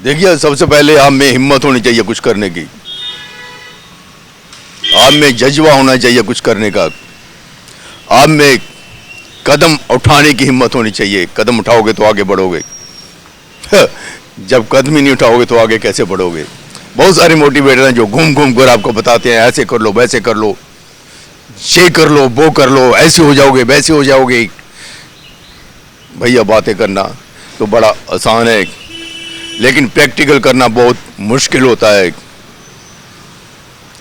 देखिए, सबसे पहले आप में हिम्मत होनी चाहिए कुछ करने की, आप में जज्बा होना चाहिए कुछ करने का, आप में कदम उठाने की हिम्मत होनी चाहिए। कदम उठाओगे तो आगे बढ़ोगे। जब कदम ही नहीं उठाओगे तो आगे कैसे बढ़ोगे। बहुत सारे मोटिवेटर हैं जो घूम घूम कर आपको बताते हैं ऐसे कर लो, वैसे कर लो, ये कर लो, वो कर लो, ऐसे हो जाओगे, वैसे हो जाओगे। भैया, बातें करना तो बड़ा आसान है, लेकिन प्रैक्टिकल करना बहुत मुश्किल होता है।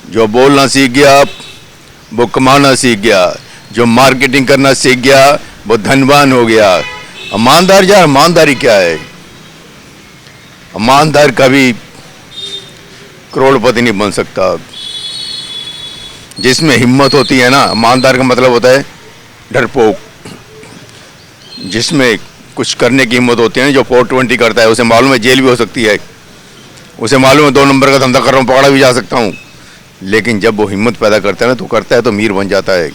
जो बोलना सीख गया वो कमाना सीख गया, जो मार्केटिंग करना सीख गया वो धनवान हो गया। ईमानदार यार, ईमानदारी क्या है। ईमानदार कभी करोड़पति नहीं बन सकता। जिसमें हिम्मत होती है ना, ईमानदार का मतलब होता है डरपोक। जिसमें कुछ करने की हिम्मत होती है ना, जो 420 करता है, उसे मालूम है जेल भी हो सकती है, उसे मालूम है 2 नंबर का धंधा कर रहा हूँ, पकड़ा भी जा सकता हूँ, लेकिन जब वो हिम्मत पैदा करता है ना तो करता है तो मीर बन जाता है।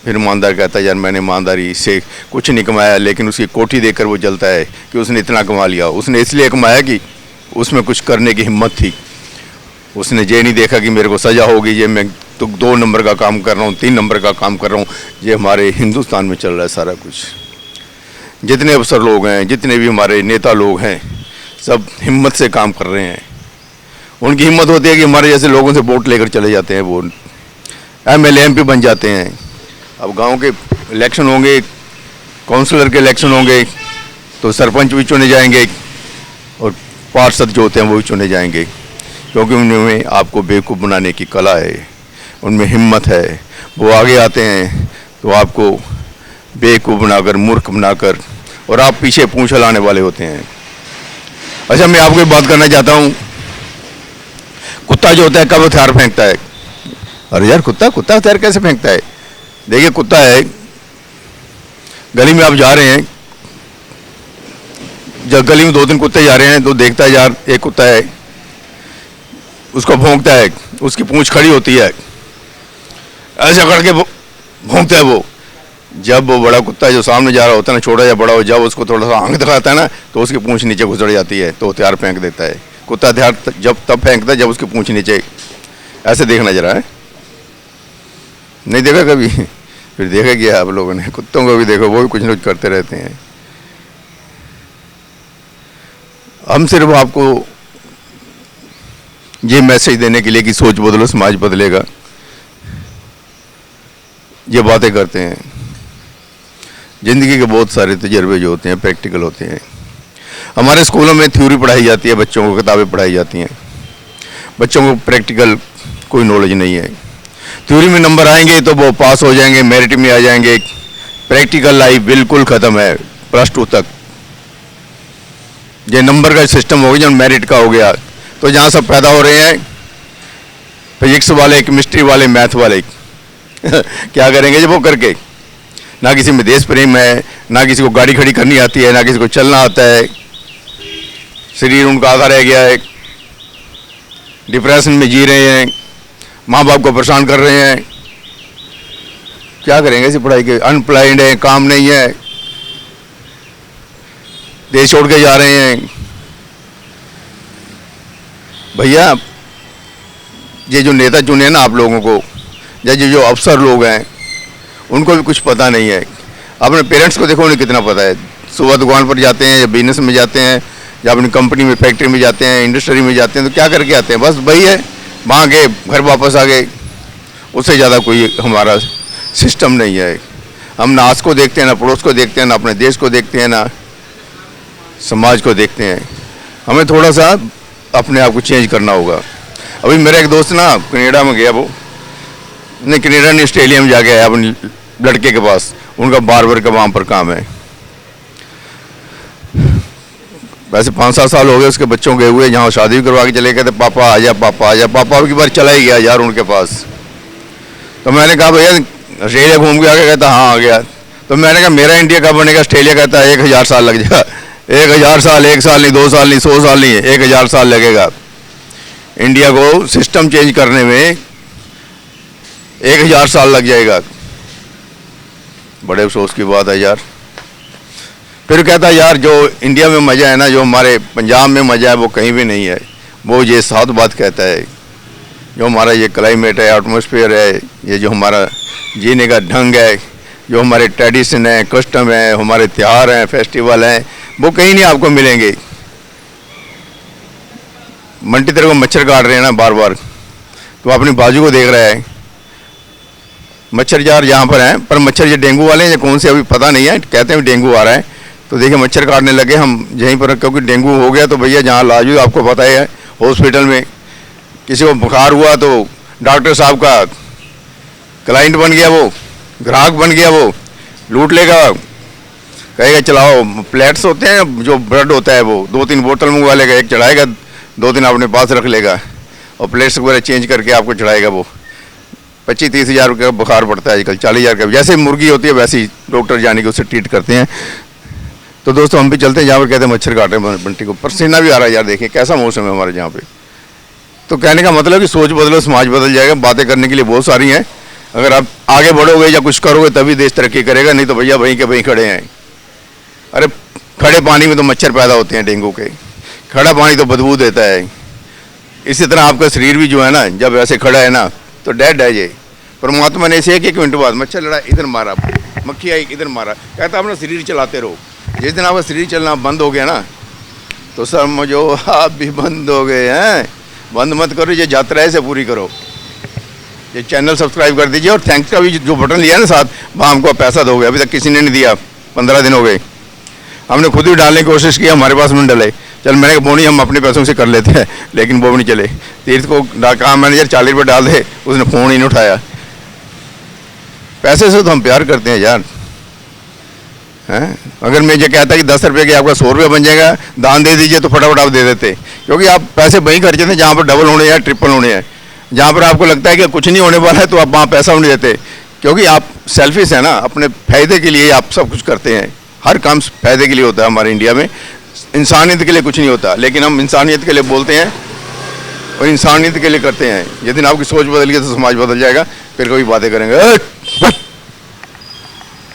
फिर ईमानदार कहता है यार मैंने ईमानदारी से कुछ नहीं कमाया, लेकिन उसकी कोठी देखकर वो जलता है कि उसने इतना कमा लिया। उसने इसलिए कमाया कि उसमें कुछ करने की हिम्मत थी। उसने ये नहीं देखा कि मेरे को सज़ा होगी, ये मैं तो 2 नंबर का काम कर रहा हूँ, 3 नंबर का काम कर रहा हूँ। ये हमारे हिंदुस्तान में चल रहा है सारा कुछ। जितने अफसर लोग हैं, जितने भी हमारे नेता लोग हैं, सब हिम्मत से काम कर रहे हैं। उनकी हिम्मत होती है कि हमारे जैसे लोगों से वोट लेकर चले जाते हैं, वो MLA MP बन जाते हैं। अब गांव के इलेक्शन होंगे, काउंसलर के इलेक्शन होंगे, तो सरपंच भी चुने जाएंगे और पार्षद जो होते हैं वो भी चुने जाएंगे, क्योंकि उनमें आपको बेवकूफ़ बनाने की कला है, उनमें हिम्मत है। वो आगे आते हैं तो आपको बेवकूफ़ बनाकर, मूर्ख बनाकर, और आप पीछे पूंछ हिलाने वाले होते हैं। अच्छा, मैं आपको एक बात करना चाहता हूँ। कुत्ता जो होता है कब हथियार फेंकता है? अरे यार, कुत्ता हथियार कैसे फेंकता है? देखिए, कुत्ता है, गली में आप जा रहे हैं, जब गली में 2-3 कुत्ते जा रहे हैं तो देखता है यार एक कुत्ता है, उसको भौंकता है, उसकी पूंछ खड़ी होती है, ऐसे करके भौंकता है वो। जब वो बड़ा कुत्ता जो सामने जा रहा होता है ना, छोटा या बड़ा हो, जब उसको थोड़ा सा आंख दिखाता है ना तो उसकी पूंछ नीचे घुसड़ जाती है, तो हथियार फेंक देता है। कुत्ता हथियार जब तब फेंकता है जब उसकी पूंछ नीचे, ऐसे देखना जरा है, नहीं देखा कभी? फिर देखा क्या आप लोगों ने? कुत्तों को भी देखो, वो भी कुछ न कुछ करते रहते हैं। हम सिर्फ आपको ये मैसेज देने के लिए कि सोच बदलो समाज बदलेगा, ये बातें करते हैं। ज़िंदगी के बहुत सारे तजर्बे जो होते हैं प्रैक्टिकल होते हैं। हमारे स्कूलों में थ्योरी पढ़ाई जाती है, बच्चों को किताबें पढ़ाई जाती हैं, बच्चों को प्रैक्टिकल कोई नॉलेज नहीं है। थ्योरी में नंबर आएंगे तो वो पास हो जाएंगे, मेरिट में आ जाएंगे। प्रैक्टिकल लाइफ बिल्कुल ख़त्म है +2 तक। ये नंबर का सिस्टम हो गया, जब मेरिट का हो गया तो जहाँ सब पैदा हो रहे हैं फिजिक्स वाले, केमिस्ट्री वाले, मैथ वाले क्या करेंगे जब वो करके? ना किसी में देश प्रेम है, ना किसी को गाड़ी खड़ी करनी आती है, ना किसी को चलना आता है, शरीर उनका आधा रह गया है, डिप्रेशन में जी रहे हैं, माँ बाप को परेशान कर रहे हैं। क्या करेंगे ऐसी पढ़ाई के? अनएम्प्लॉयड है, काम नहीं है, देश छोड़ के जा रहे हैं। भैया, ये जो नेता चुने हैं ना आप लोगों को, या जो अफसर लोग हैं, उनको भी कुछ पता नहीं है। अपने पेरेंट्स को देखो, उन्हें कितना पता है। सुबह दुकान पर जाते हैं या बिजनेस में जाते हैं या अपनी कंपनी में, फैक्ट्री में जाते हैं, इंडस्ट्री में जाते हैं, तो क्या करके आते हैं? बस वही है, वहाँ गए, घर वापस आ गए। उससे ज़्यादा कोई हमारा सिस्टम नहीं है। हम ना आस को देखते हैं, ना पड़ोस को देखते हैं, ना अपने देश को देखते हैं, ना समाज को देखते हैं। हमें थोड़ा सा अपने आप को चेंज करना होगा। अभी मेरा एक दोस्त ना कनाडा में गया, वो नहीं कनाडा नहीं, ऑस्ट्रेलिया में जाके आया अपने लड़के के पास। उनका बार्बर का वहाँ पर काम है। वैसे 5-7 साल हो गए उसके बच्चों गए हुए, जहाँ शादी भी करवा के चले गए थे। पापा आ जा, पापा आ जा। पापा की बार चला ही गया यार उनके पास। तो मैंने कहा भैया ऑस्ट्रेलिया घूम के आ गया? कहता हाँ आ गया। तो मैंने कहा मेरा इंडिया कब बनेगा? ऑस्ट्रेलिया कहता है 1000 साल लग जाएगा। 1000 साल, 1 साल नहीं, 2 साल नहीं, 100 साल नहीं है, 1000 साल लगेगा। इंडिया को सिस्टम चेंज करने में 1000 साल लग जाएगा। बड़े अफसोस की बात है यार। फिर कहता है यार जो इंडिया में मज़ा है ना, जो हमारे पंजाब में मज़ा है वो कहीं भी नहीं है। वो ये साथ बात कहता है, जो हमारा ये क्लाइमेट है, एटमॉस्फेयर है, ये जो हमारा जीने का ढंग है, जो हमारे ट्रेडिशन है, कस्टम है, हमारे त्यौहार हैं, फेस्टिवल हैं, वो कहीं नहीं आपको मिलेंगे। मंटी तेरे को मच्छर काट रहे हैं ना बार बार, तो अपनी बाजू को देख रहा है। मच्छर जार यहाँ पर हैं, पर मच्छर ये डेंगू वाले हैं या कौन से अभी पता नहीं है, कहते हैं डेंगू आ रहा है। तो देखिए मच्छर काटने लगे हम यहीं पर, क्योंकि डेंगू हो गया तो भैया जहाँ इलाज हुई आपको पता ही है, हॉस्पिटल में किसी को बुखार हुआ तो डॉक्टर साहब का क्लाइंट बन गया, वो ग्राहक बन गया, वो लूट लेगा, कहेगा चलाओ। प्लेट्स होते हैं जो ब्लड होता है वो 2-3 बोतल मंगवा लेगा, एक चढ़ाएगा, 2 दिन अपने पास रख लेगा और प्लेट्स वगैरह चेंज करके आपको चढ़ाएगा। वो 25-30 हज़ार रुपये का बुखार पड़ता है आजकल, 40 हज़ार का। जैसे मुर्गी होती है वैसे ही डॉक्टर जाने के उससे ट्रीट करते हैं। तो दोस्तों हम भी चलते हैं जहाँ पर कहते हैं मच्छर काटे बंटी को। पसीना भी आ रहा है यार, देखिए कैसा मौसम है हमारे यहाँ पे। तो कहने का मतलब कि सोच बदलो समाज बदल जाएगा। बातें करने के लिए बहुत सारी हैं, अगर आप आगे बढ़ोगे या कुछ करोगे तभी देश तरक्की करेगा, नहीं तो भैया वहीं के वहीं खड़े हैं। अरे खड़े पानी में तो मच्छर पैदा होते हैं डेंगू के, खड़ा पानी तो बदबू देता है। इसी तरह आपका शरीर भी जो है ना, जब ऐसे खड़ा है ना तो डेड है ये। परमात्मा ने इसे 1-1 मिनट बाद मच्छर लड़ा, इधर मारा, मक्खी आई इधर मारा, कहता अपना शरीर चलाते रहो। जिस दिन आपका शरीर चलना बंद हो गया ना तो समझो आप भी बंद हो गए हैं। बंद मत करो, ये यात्रा ऐसे पूरी करो। ये चैनल सब्सक्राइब कर दीजिए और थैंक्स का भी जो बटन लिया ना साथ, वहाँ हमको पैसा दोगे, अभी तक किसी ने नहीं दिया। 15 दिन हो गए, हमने खुद ही डालने की कोशिश की, हमारे पास नहीं डले। चल मैंने कहा बोनी हम अपने पैसों से कर लेते हैं, लेकिन वो भी नहीं चले। तीर्थ को कहा मैनेजर 40 रुपये डाल दे, उसने फ़ोन ही नहीं उठाया। पैसे से तो हम प्यार करते हैं यार, हैं? अगर मैं ये कहता कि 10 रुपये के आपका 100 रुपये बन जाएगा, दान दे दीजिए, तो फटाफट आप दे देते, क्योंकि आप पैसे वहीं खर्चे थे जहाँ पर डबल होने या ट्रिपल होने हैं। जहाँ पर आपको लगता है कि कुछ नहीं होने वाला है तो आप वहाँ पैसा नहीं देते, क्योंकि आप सेल्फिश है ना, अपने फ़ायदे के लिए आप सब कुछ करते हैं। हर काम फ़ायदे के लिए होता है हमारे इंडिया में, इंसानियत के लिए कुछ नहीं होता। लेकिन हम इंसानियत के लिए बोलते हैं और इंसानियत के लिए करते हैं। यदि आपकी सोच बदल गई तो समाज बदल जाएगा। फिर कभी बातें करेंगे।